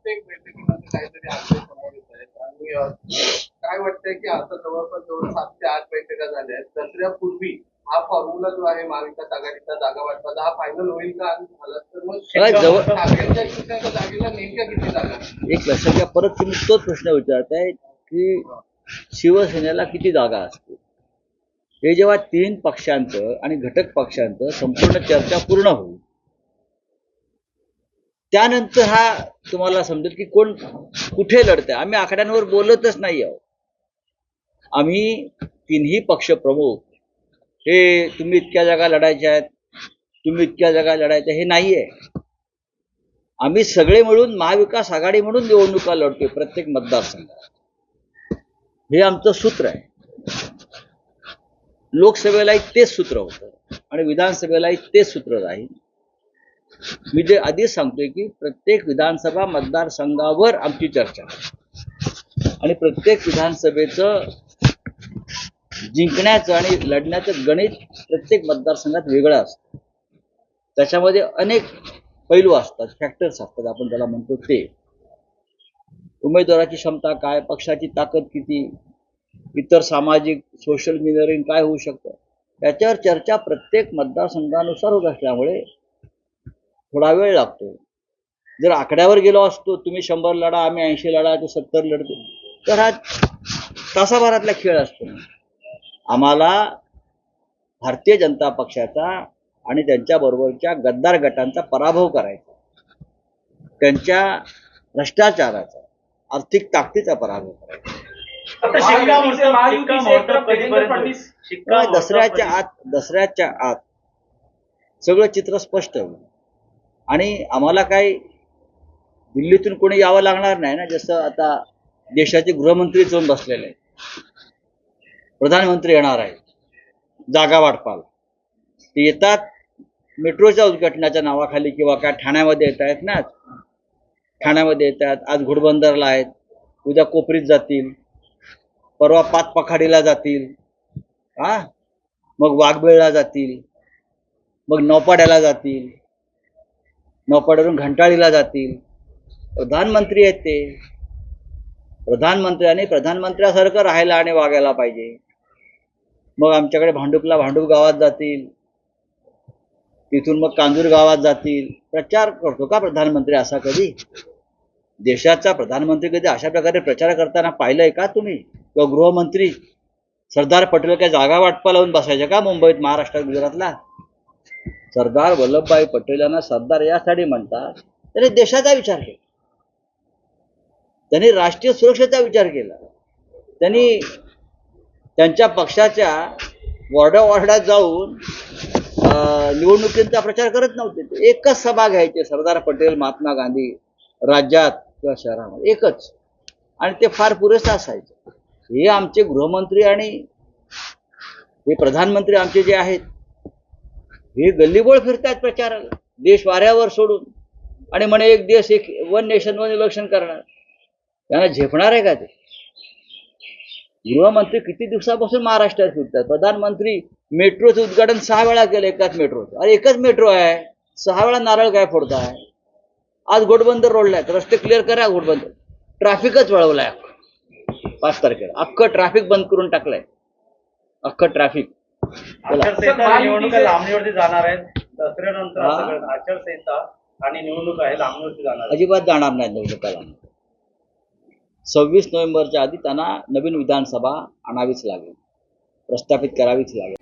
प्रत्येक बैठकीमध्ये काहीतरी आकडे समोर येत आहेत आणि काय वाटतंय की आता जवळपास 7 ते 8 बैठका झाल्या आहेत. दसऱ्यापूर्वी हा फॉर्म्युला जो आहे महाविकास आघाडीचा जागा वाटपाचा हा फायनल होईल का? आणि झाला तर मग ठाकरेंच्या जागेला नेमक्या किती जागा? एक लक्षात घ्या, परत तुम्ही तोच प्रश्न विचारताय की शिवसेनेला किती जागा असतील. हे जेव्हा 3 पक्षांचं आणि घटक पक्षांचं संपूर्ण चर्चा पूर्ण होईल त्यानंतर हा तुम्हाला समजेल की कोण कुठे लढतंय. आम्ही आकड्यांवर बोलतच नाही आहोत. आम्ही 3ही पक्ष प्रमुख हे तुम्ही इतक्या जागा लढायच्या आहेत, तुम्ही इतक्या जागा लढायच्या, हे नाहीये. आम्ही सगळे मिळून महाविकास आघाडी म्हणून निवडणुका लढतोय प्रत्येक मतदारसंघात. हे आमचं सूत्र आहे. लोकसभेलाही तेच सूत्र होतं आणि विधानसभेलाही तेच सूत्र राहील. मी जे आधीच सांगतोय की प्रत्येक विधानसभा मतदारसंघावर आमची चर्चा आणि प्रत्येक विधानसभेचं जिंकण्याचं आणि लढण्याचं गणित प्रत्येक मतदारसंघात वेगळं असतं. त्याच्यामध्ये अनेक पैलू असतात, फॅक्टर्स असतात, आपण त्याला म्हणतो ते. उमेदवाराची क्षमता काय, पक्षाची ताकद किती, इतर सामाजिक सोशल इंजिनिअरिंग काय होऊ शकतं, याच्यावर चर्चा प्रत्येक मतदारसंघानुसार होत असल्यामुळे थोडा वेळ लागतो. जर आकड्यावर गेलो असतो, तुम्ही 100 लढा, आम्ही 80 लढा, तो 70 लढतो, तर हा तासाभरातला खेळ असतो. आम्हाला भारतीय जनता पक्षाचा आणि त्यांच्याबरोबरच्या गद्दार गटांचा पराभव करायचा, त्यांच्या भ्रष्टाचाराचा, आर्थिक ताकदीचा पराभव करायचा. दसऱ्याच्या आत सगळं चित्र स्पष्ट होईल आणि आम्हाला काही दिल्लीतून कोणी यावं लागणार नाही ना. जसं आता देशाचे गृहमंत्री जाऊन बसलेले आहेत, प्रधानमंत्री येणार आहेत जागा वाटपाला. ते येतात मेट्रोच्या उद्घाटनाच्या नावाखाली किंवा काय ठाण्यामध्ये येत आहेत ना, ठाण्यामध्ये येतात, आज घोडबंदरला आहेत, उद्या कोपरीत जातील, परवा पाचपखाडीला जातील, मग वाघबेळला जातील, मग नौपाड्याला जातील, नौपाड्यावरून घंटाळीला जातील. प्रधानमंत्री आहेत ते. प्रधानमंत्र्यांनी प्रधानमंत्र्यासारखं राहायला आणि वागायला पाहिजे. मग आमच्याकडे भांडूप गावात जातील, तिथून मग कांजूर गावात जातील. प्रचार करतो का प्रधानमंत्री असा कधी? देशाचा प्रधानमंत्री कधी अशा प्रकारे प्रचार करताना पाहिलंय का तुम्ही? किंवा गृहमंत्री सरदार पटेल काय जागा वाटपा लावून बसायचे का मुंबईत, महाराष्ट्रात, गुजरातला? सरदार वल्लभभाई पटेल यांना सरदार यासाठी म्हणतात, त्यांनी देशाचा विचार केला, त्यांनी राष्ट्रीय सुरक्षेचा विचार केला. त्यांनी त्यांच्या पक्षाच्या वॉर्डात जाऊन निवडणुकींचा प्रचार करत नव्हते. एकच सभा घ्यायचे सरदार पटेल, महात्मा गांधी, राज्यात किंवा शहरामध्ये एकच, आणि ते फार पुरेसं असायचं. हे आमचे गृहमंत्री आणि हे प्रधानमंत्री आमचे जे आहेत, हे गल्लीबोळ फिरतात प्रचाराला, देश वाऱ्यावर सोडून, आणि म्हणे एक देश, एक वन नेशन वन इलेक्शन करणार. त्यांना झेपणार आहे का ते? गृहमंत्री किती दिवसापासून महाराष्ट्रात फिरतात. प्रधानमंत्री मेट्रोचं उद्घाटन 6 वेळा केलं, एकाच मेट्रोचं. अरे एकच मेट्रो आहे, 6 वेळा नारळ काय फोडताय? आज घोडबंदर रोडला आहेत, रस्ते क्लिअर करा. घोडबंदर ट्रॅफिकच वळवलाय 5 तारखेला, अख्खं ट्रॅफिक बंद करून टाकलंय, अख्खं ट्रॅफिक. निवडणुका लांबणीवरती जाणार आहेत दसऱ्यानंतर, आचारसंहिता आणि निवडणूक आहे लांबणीवरती जाणार, अजिबात जाणार नाही निवडणुकाला. 26 नोव्हेंबरच्या आधी त्यांना नवीन विधानसभा आणावीच लागेल, प्रस्थापित करावीच लागेल.